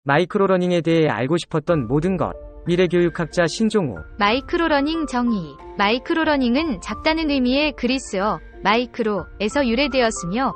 마이크로러닝에 대해 알고 싶었던 모든 것. 미래교육학자 신종우. 마이크로러닝 정의. 마이크로러닝은 작다는 의미의 그리스어 마이크로에서 유래되었으며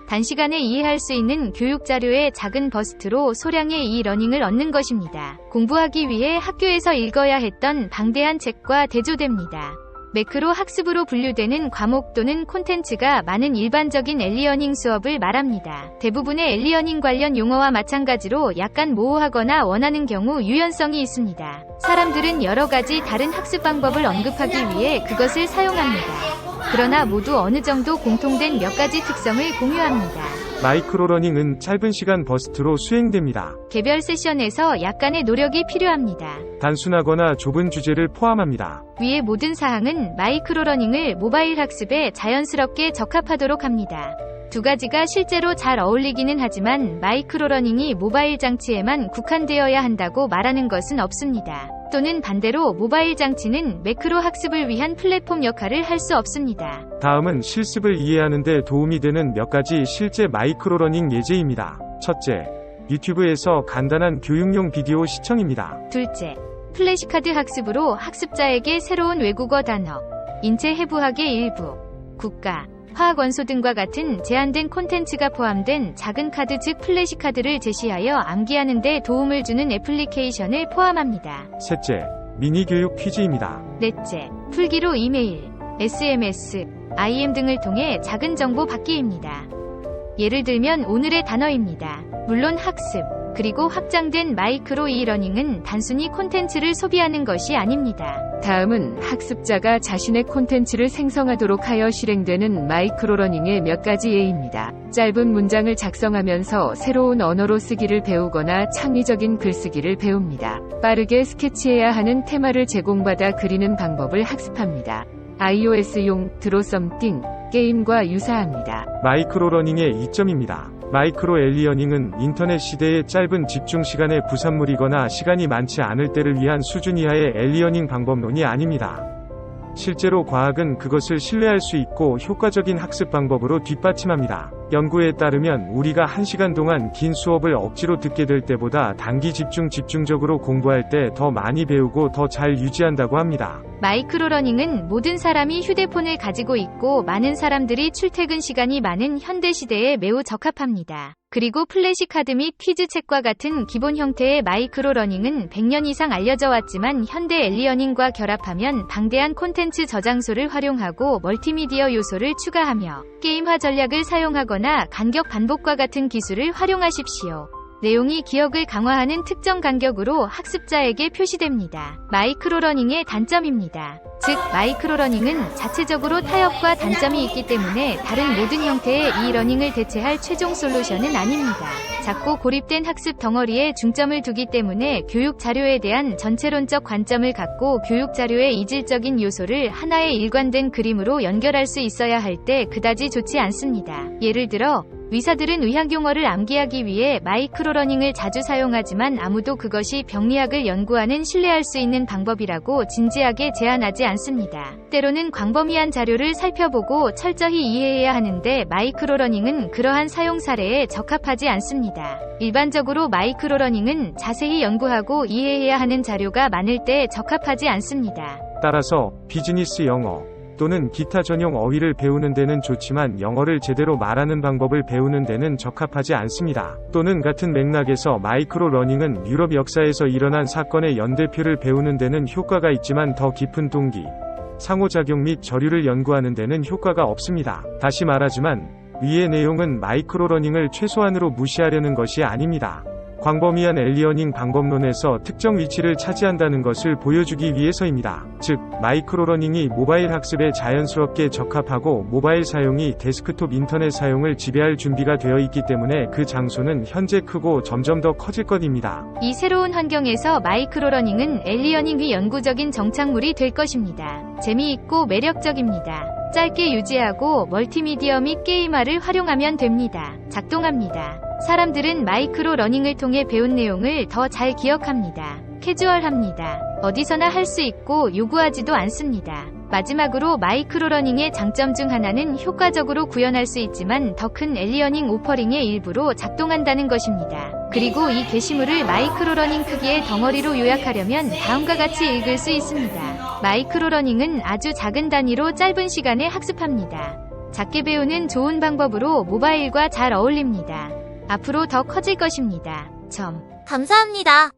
단시간에 이해할 수 있는 교육자료의 작은 버스트로 소량의 이 러닝을 얻는 것입니다. 공부하기 위해 학교에서 읽어야 했던 방대한 책과 대조됩니다. 매크로 학습으로 분류되는 과목 또는 콘텐츠가 많은 일반적인 엘리어닝 수업을 말합니다. 대부분의 엘리어닝 관련 용어와 마찬가지로 약간 모호하거나 원하는 경우 유연성이 있습니다. 사람들은 여러 가지 다른 학습 방법을 언급하기 위해 그것을 사용합니다. 그러나 모두 어느 정도 공통된 몇 가지 특성을 공유합니다. 마이크로러닝은 짧은 시간 버스트로 수행됩니다. 개별 세션에서 약간의 노력이 필요합니다. 단순하거나 좁은 주제를 포함합니다. 위의 모든 사항은 마이크로러닝을 모바일 학습에 자연스럽게 적합하도록 합니다. 두 가지가 실제로 잘 어울리기는 하지만 마이크로러닝이 모바일 장치에만 국한되어야 한다고 말하는 것은 없습니다. 또는 반대로 모바일 장치는 매크로 학습을 위한 플랫폼 역할을 할 수 없습니다. 다음은 실습을 이해하는 데 도움이 되는 몇 가지 실제 마이크로러닝 예제입니다. 첫째, 유튜브에서 간단한 교육용 비디오 시청입니다. 둘째, 플래시카드 학습으로 학습자에게 새로운 외국어 단어, 인체 해부학의 일부, 국가, 화학 원소 등과 같은 제한된 콘텐츠가 포함된 작은 카드 즉 플래시카드를 제시하여 암기하는 데 도움을 주는 애플리케이션을 포함합니다. 셋째, 미니 교육 퀴즈입니다. 넷째, 풀기로 이메일, SMS, IM 등을 통해 작은 정보 받기입니다. 예를 들면 오늘의 단어입니다. 물론 학습, 그리고 확장된 마이크로 이러닝은 단순히 콘텐츠를 소비하는 것이 아닙니다. 다음은 학습자가 자신의 콘텐츠를 생성하도록 하여 실행되는 마이크로러닝의 몇 가지 예입니다. 짧은 문장을 작성하면서 새로운 언어로 쓰기를 배우거나 창의적인 글쓰기를 배웁니다. 빠르게 스케치해야 하는 테마를 제공받아 그리는 방법을 학습합니다. iOS용 드로 썸띵 게임과 유사합니다. 마이크로러닝의 이점입니다. 마이크로 엘리어닝은 인터넷 시대의 짧은 집중 시간의 부산물이거나 시간이 많지 않을 때를 위한 수준 이하의 엘리어닝 방법론이 아닙니다. 실제로 과학은 그것을 신뢰할 수 있고 효과적인 학습 방법으로 뒷받침합니다. 연구에 따르면 우리가 1시간 동안 긴 수업을 억지로 듣게 될 때보다 단기 집중적으로 공부할 때 더 많이 배우고 더 잘 유지한다고 합니다. 마이크로러닝은 모든 사람이 휴대폰을 가지고 있고 많은 사람들이 출퇴근 시간이 많은 현대 시대에 매우 적합합니다. 그리고 플래시카드 및 퀴즈책과 같은 기본 형태의 마이크로러닝은 100년 이상 알려져 왔지만 현대 엘리어닝과 결합하면 방대한 콘텐츠 저장소를 활용하고 멀티미디어 요소를 추가하며 게임화 전략을 사용하거나 간격 반복과 같은 기술을 활용하십시오. 내용이 기억을 강화하는 특정 간격으로 학습자에게 표시됩니다. 마이크로러닝의 단점입니다. 즉, 마이크로러닝은 자체적으로 타협과 단점이 있기 때문에 다른 모든 형태의 이러닝을 대체할 최종 솔루션은 아닙니다. 작고 고립된 학습 덩어리에 중점을 두기 때문에 교육 자료에 대한 전체론적 관점을 갖고 교육 자료의 이질적인 요소를 하나의 일관된 그림으로 연결할 수 있어야 할 때 그다지 좋지 않습니다. 예를 들어, 의사들은 의학용어를 암기하기 위해 마이크로러닝을 자주 사용하지만 아무도 그것이 병리학을 연구하는 신뢰할 수 있는 방법이라고 진지하게 제안하지 않습니다. 때로는 광범위한 자료를 살펴보고 철저히 이해해야 하는데 마이크로러닝은 그러한 사용 사례에 적합하지 않습니다. 일반적으로 마이크로러닝은 자세히 연구하고 이해해야 하는 자료가 많을 때 적합하지 않습니다. 따라서 비즈니스 영어 또는 기타 전용 어휘를 배우는 데는 좋지만 영어를 제대로 말하는 방법을 배우는 데는 적합하지 않습니다. 또는 같은 맥락에서 마이크로러닝은 유럽 역사에서 일어난 사건의 연대표를 배우는 데는 효과가 있지만 더 깊은 동기, 상호작용 및 저류를 연구하는 데는 효과가 없습니다. 다시 말하지만 위의 내용은 마이크로러닝을 최소한으로 무시하려는 것이 아닙니다. 광범위한 엘리어닝 방법론에서 특정 위치를 차지한다는 것을 보여주기 위해서입니다. 즉, 마이크로러닝이 모바일 학습에 자연스럽게 적합하고 모바일 사용이 데스크톱 인터넷 사용을 지배할 준비가 되어 있기 때문에 그 장소는 현재 크고 점점 더 커질 것입니다. 이 새로운 환경에서 마이크로러닝은 엘리어닝의 영구적인 정착물이 될 것입니다. 재미있고 매력적입니다. 짧게 유지하고 멀티미디어 및 게임화를 활용하면 됩니다. 작동합니다. 사람들은 마이크로 러닝을 통해 배운 내용을 더 잘 기억합니다. 캐주얼합니다. 어디서나 할 수 있고 요구하지도 않습니다. 마지막으로 마이크로 러닝의 장점 중 하나는 효과적으로 구현할 수 있지만 더 큰 엘리어닝 오퍼링의 일부로 작동한다는 것입니다. 그리고 이 게시물을 마이크로러닝 크기의 덩어리로 요약하려면 다음과 같이 읽을 수 있습니다. 마이크로러닝은 아주 작은 단위로 짧은 시간에 학습합니다. 작게 배우는 좋은 방법으로 모바일과 잘 어울립니다. 앞으로 더 커질 것입니다. 감사합니다.